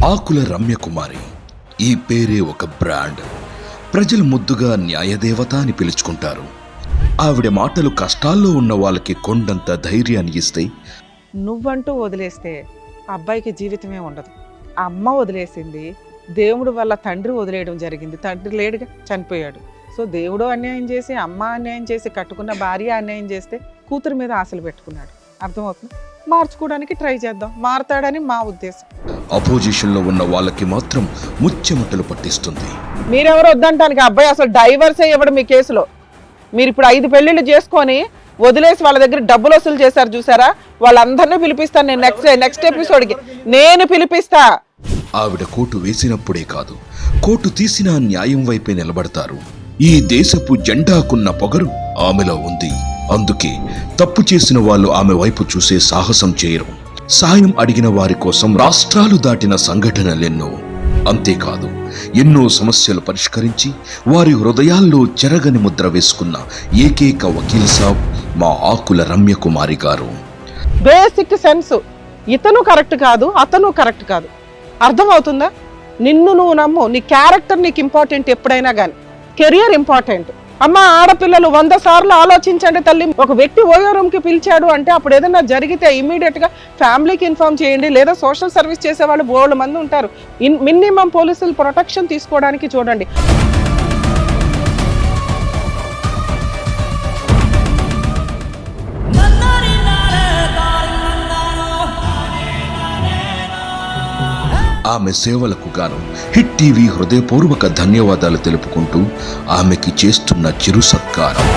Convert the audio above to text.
ఆకుల రమ్యకుమారి ఈ పేరే ఒక బ్రాండ్. ప్రజలు ముద్దుగా న్యాయదేవత అని పిలుచుకుంటారు. ఆవిడ మాటలు కష్టాల్లో ఉన్న వాళ్ళకి కొండంత ధైర్యాన్ని ఇస్తాయి. నువ్వంటూ వదిలేస్తే అబ్బాయికి జీవితమే ఉండదు. ఆ అమ్మ వదిలేసింది, దేవుడు వల్ల తండ్రి వదిలేయడం జరిగింది. తండ్రి లేడుగా, చనిపోయాడు. సో దేవుడు అన్యాయం చేసి, అమ్మ అన్యాయం చేసి, కట్టుకున్న భార్య అన్యాయం చేస్తే కూతురు మీద ఆశలు పెట్టుకున్నాడు. అర్థమవుతుంది. మార్చుకోవడానికి ట్రై చేద్దాం, మారతాడని మా ఉద్దేశం. అపోజిషన్లో ఉన్న వాళ్ళకి మాత్రం ముచ్చెమటలు పట్టిస్తుంది. మీరెవరు వద్దంటానికి? అబ్బాయి అసలు డైవర్స్ ఇవ్వడం మీ కేసులో. మీరు ఇప్పుడు 5 పెళ్లిళ్ళు చేసుకొని వదిలేసి వాళ్ళ దగ్గర డబ్బులు వసూలు చేశారు చూసారా, వాళ్ళందరినీ పిలిపిస్తాను నేను నెక్స్ట్ ఎపిసోడ్కి. నేను పిలిపిస్తా. ఆవిడ కోటు వేసినప్పుడే కాదు, కోటు తీసిన న్యాయం వైపే నిలబడతారు. ఈ దేశపు జెండాకున్న పొగరు ఆమెలో ఉంది. అందుకే తప్పు చేసిన వాళ్ళు ఆమె వైపు చూసే సాహసం చేయరు. సాయం అడిగిన వారి కోసం రాష్ట్రాలు దాటిన సంఘటనలెన్నో. అంతేకాదు, ఎన్నో సమస్యలు పరిష్కరించి వారి హృదయాల్లో చెరగని ముద్ర వేసుకున్న ఏకైక వకీల్ సాబ్ మా ఆకుల రమ్యకుమారి గారు. బేసిక్ సెన్స్, ఇతను కరెక్ట్ కాదు, అతను కరెక్ట్ కాదు. అర్థమవుతుందా? నిన్ను నువ్వు నమ్ము. నీ క్యారెక్టర్ నీకు ఇంపార్టెంట్ ఎప్పుడైనా కానీ. Career important. అమ్మ, ఆడపిల్లలు 100 సార్లు ఆలోచించండి తల్లి. ఒక వ్యక్తి ఓయో రూమ్కి పిలిచాడు అంటే అప్పుడు ఏదైనా జరిగితే ఇమీడియట్గా ఫ్యామిలీకి ఇన్ఫార్మ్ చేయండి. లేదా సోషల్ సర్వీస్ చేసే వాళ్ళు బోల్డ్ మంది ఉంటారు. మినిమం పోలీసులు ప్రొటెక్షన్ తీసుకోవడానికి చూడండి. ఆమె సేవలకు గాను హిట్ టీవీ హృదయపూర్వక ధన్యవాదాలు తెలుపుకుంటూ ఆమెకి చేస్తున్న చిరు సత్కారం.